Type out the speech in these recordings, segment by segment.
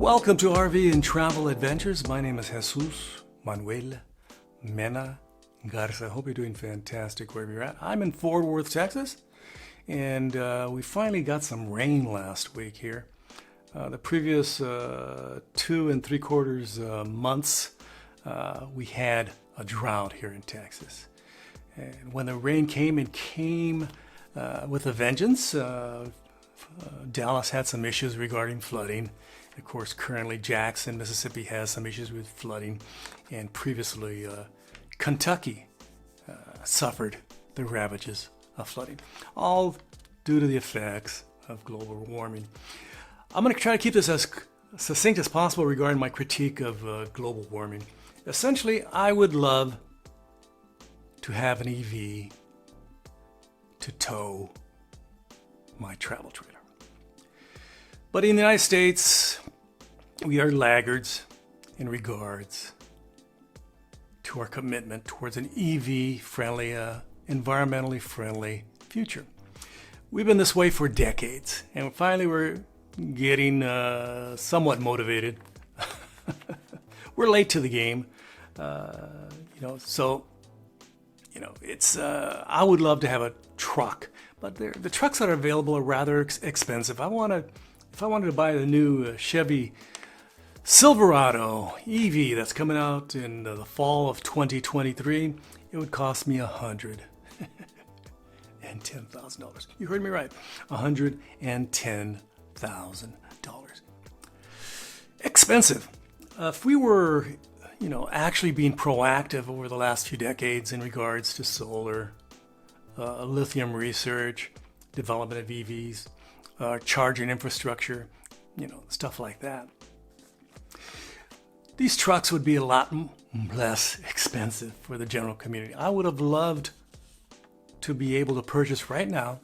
Welcome to RV and Travel Adventures. My name is Jesus Manuel Mena Garza. I hope you're doing fantastic wherever you're at. I'm in Fort Worth, Texas, and we finally got some rain last week here. The previous 2 3/4 months, we had a drought here in Texas. And when the rain came, it came with a vengeance. Dallas had some issues regarding flooding. Of course, currently Jackson, Mississippi has some issues with flooding. And previously, Kentucky suffered the ravages of flooding, all due to the effects of global warming. I'm going to try to keep this as succinct as possible regarding my critique of global warming. Essentially, I would love to have an EV to tow my travel trailer. But in the United States, we are laggards in regards to our commitment towards an EV-friendly, environmentally friendly future. We've been this way for decades, and finally we're getting somewhat motivated. We're late to the game, it's I would love to have a truck, but the trucks that are available are rather expensive. If I wanted to buy the new Chevy Silverado EV that's coming out in the fall of 2023, it would cost me $110,000. You heard me right, $110,000. Expensive. If we were, actually being proactive over the last few decades in regards to solar, lithium research, development of EVs, charging infrastructure, stuff like that, these trucks would be a lot less expensive for the general community. I would have loved to be able to purchase right now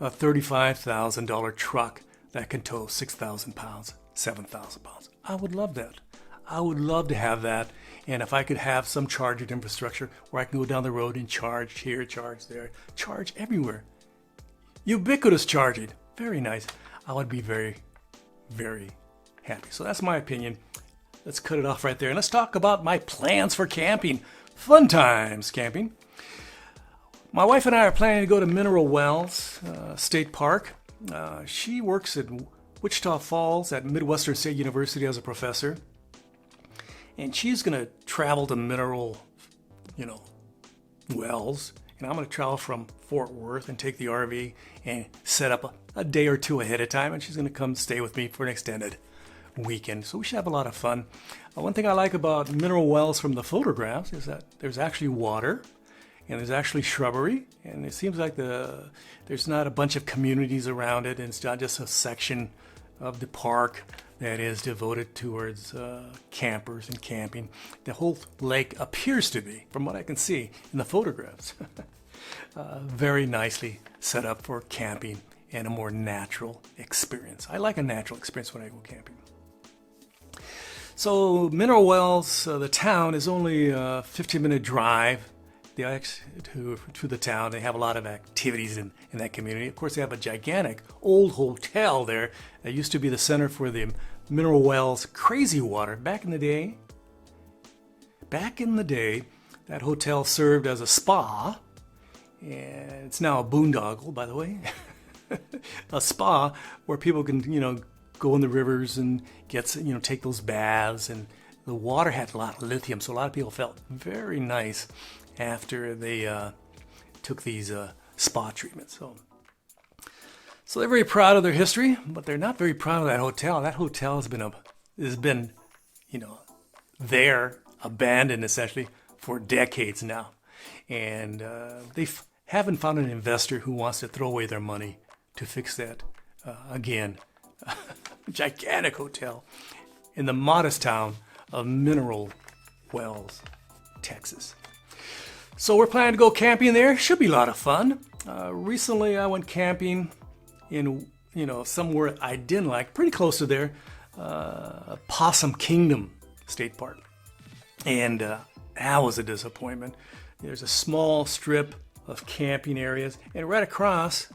a $35,000 truck that can tow 6,000 pounds, 7,000 pounds. I would love that. I would love to have that. And if I could have some charging infrastructure where I can go down the road and charge here, charge there, charge everywhere. Ubiquitous charging. Very nice. I would be very, very happy. So that's my opinion. Let's cut it off right there. And let's talk about my plans for camping. Fun times camping. My wife and I are planning to go to Mineral Wells State Park. She works at Wichita Falls at Midwestern State University as a professor. And she's going to travel to Mineral, Wells. And I'm going to travel from Fort Worth and take the RV and set up a day or two ahead of time. And she's going to come stay with me for an extended weekend. So we should have a lot of fun. One thing I like about Mineral Wells from the photographs is that there's actually water and there's actually shrubbery. And it seems like there's not a bunch of communities around it. And it's not just a section of the park that is devoted towards campers and camping. The whole lake appears to be, from what I can see in the photographs, very nicely set up for camping and a more natural experience. I like a natural experience when I go camping. So Mineral Wells, the town, is only a 15-minute drive to the town. They have a lot of activities in that community. Of course, they have a gigantic old hotel there that used to be the center for the Mineral Wells Crazy Water. Back in the day, that hotel served as a spa, and it's now a boondoggle, by the way. A spa where people can, go in the rivers and take those baths, and the water had a lot of lithium, so a lot of people felt very nice after they took these spa treatments. So they're very proud of their history, but they're not very proud of that hotel. That hotel has been there, abandoned essentially for decades now, and they haven't found an investor who wants to throw away their money to fix that again. Gigantic hotel in the modest town of Mineral Wells, Texas. So we're planning to go camping there. Should be a lot of fun. Recently I went camping in, somewhere I didn't like, pretty close to there, Possum Kingdom State Park. And that was a disappointment. There's a small strip of camping areas, and right across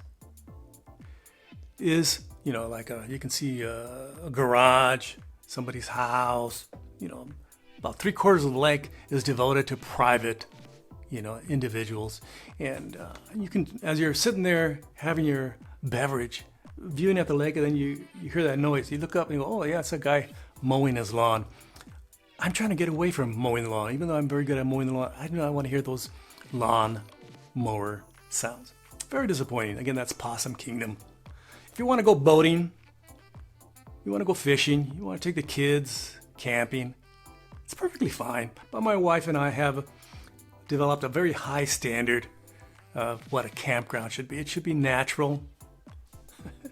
is, you can see a garage, somebody's house. About 3/4 of the lake is devoted to private, individuals. And you can, as you're sitting there having your beverage, viewing at the lake, and then you hear that noise. You look up and you go, oh yeah, it's a guy mowing his lawn. I'm trying to get away from mowing the lawn. Even though I'm very good at mowing the lawn, I do not want to hear those lawn mower sounds. Very disappointing. Again, that's Possum Kingdom. If you want to go boating, you want to go fishing, you want to take the kids camping, it's perfectly fine. But my wife and I have developed a very high standard of what a campground should be. It should be natural, it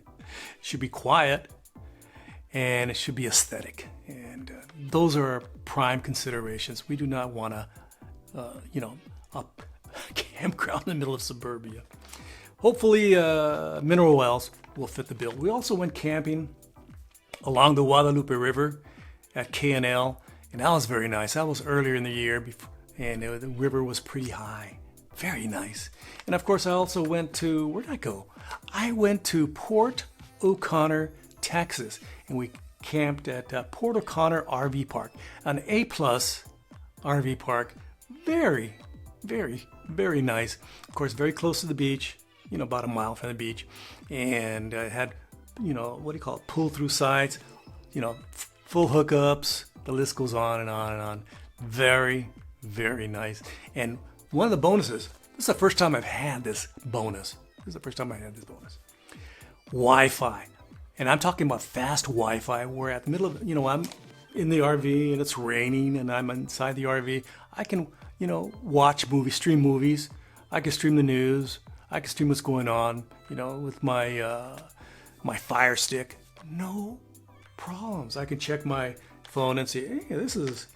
should be quiet, and it should be aesthetic. And those are our prime considerations. We do not want a campground in the middle of suburbia. Hopefully, mineral wells will fit the bill. We also went camping along the Guadalupe River at K&L, and that was very nice. That was earlier in the year, and the river was pretty high. Very nice. And of course, I also went to, where did I go? I went to Port O'Connor, Texas, and we camped at Port O'Connor RV Park, an A+ RV park. Very, very, very nice. Of course, very close to the beach, about a mile from the beach. And I had, pull-through sides, full hookups. The list goes on and on and on. Very, very nice. And one of the bonuses, this is the first time I've had this bonus. Wi-Fi. And I'm talking about fast Wi-Fi. We're at the middle of, I'm in the RV and it's raining and I'm inside the RV. I can, watch movies, stream movies. I can stream the news. I can stream what's going on, with my my Fire Stick. No problems. I can check my phone and say, hey, this is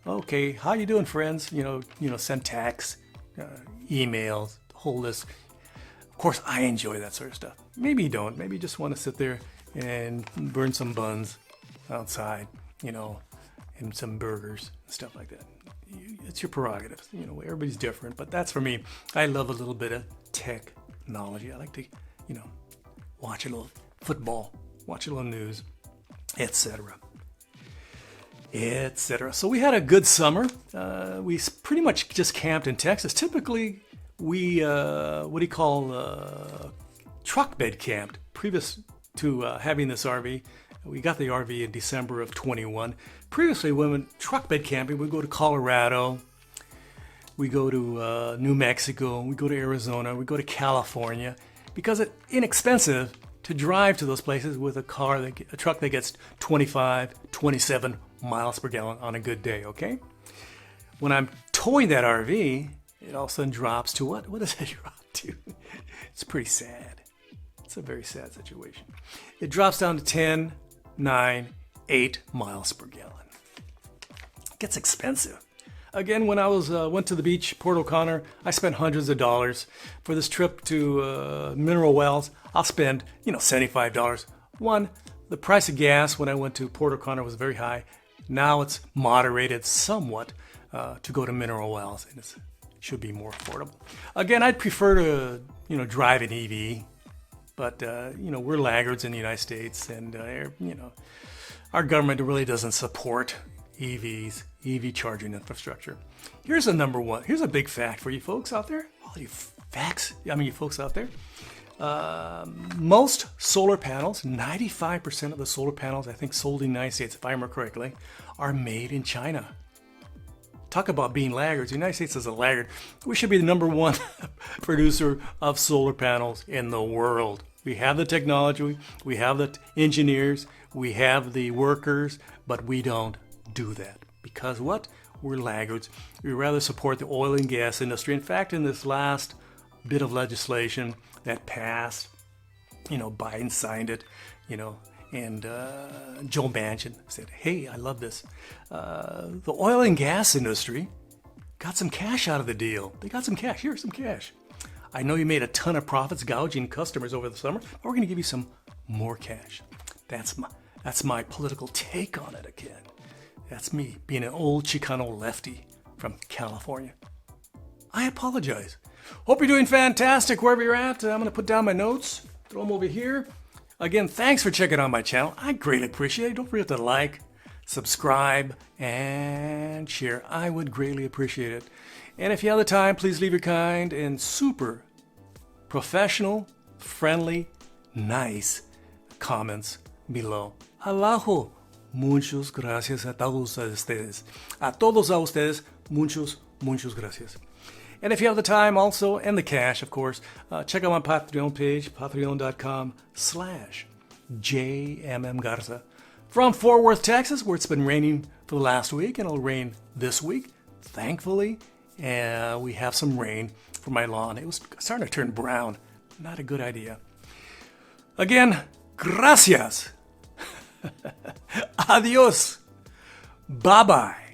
okay. How you doing, friends? Send texts, emails, the whole list. Of course, I enjoy that sort of stuff. Maybe you don't. Maybe you just want to sit there and burn some buns outside, and some burgers and stuff like that. It's your prerogative. Everybody's different, but that's for me. I love a little bit of technology. I like to, watch a little football, watch a little news, etc. So we had a good summer. We pretty much just camped in Texas. Typically, we truck bed camped. Previous to having this RV, we got the RV in December of 21. Previously, when we went truck bed camping, we go to Colorado, we go to New Mexico, we go to Arizona, we go to California, because it's inexpensive to drive to those places with a truck that gets 25, 27 miles per gallon on a good day, okay? When I'm towing that RV, it all of a sudden drops to what? What does it drop to? It's pretty sad. It's a very sad situation. It drops down to 10, 9, 8 miles per gallon. It gets expensive. Again, when I went to the beach, Port O'Connor, I spent hundreds of dollars. For this trip to Mineral Wells, I'll spend, $75. One, the price of gas when I went to Port O'Connor was very high. Now it's moderated somewhat to go to Mineral Wells, and it should be more affordable. Again, I'd prefer to, drive an EV, but, we're laggards in the United States, and, our government really doesn't support EVs, EV charging infrastructure. Here's a big fact for you folks out there. All you folks out there. Most solar panels, 95% of the solar panels, I think, sold in the United States, if I remember correctly, are made in China. Talk about being laggards. The United States is a laggard. We should be the number one producer of solar panels in the world. We have the technology, we have the engineers, we have the workers, but we don't do that. Because what? We're laggards. We rather support the oil and gas industry. In fact, in this last bit of legislation that passed, Biden signed it, and Joe Manchin said, hey, I love this. The oil and gas industry got some cash out of the deal. They got some cash. Here's some cash. I know you made a ton of profits gouging customers over the summer, but we're going to give you some more cash. That's my political take on it again. That's me being an old Chicano lefty from California. I apologize. Hope you're doing fantastic wherever you're at. I'm going to put down my notes, throw them over here. Again, thanks for checking out my channel. I greatly appreciate it. Don't forget to like, subscribe, and share. I would greatly appreciate it. And if you have the time, please leave your kind and super professional, friendly, nice comments below. Abajo. Muchas gracias a todos ustedes. A todos a ustedes, muchas gracias. And if you have the time also, and the cash, of course, check out my Patreon page, patreon.com/JMMGarza. From Fort Worth, Texas, where it's been raining for the last week, and it'll rain this week, thankfully. We have some rain for my lawn. It was starting to turn brown. Not a good idea. Again, gracias. Adios. Bye-bye.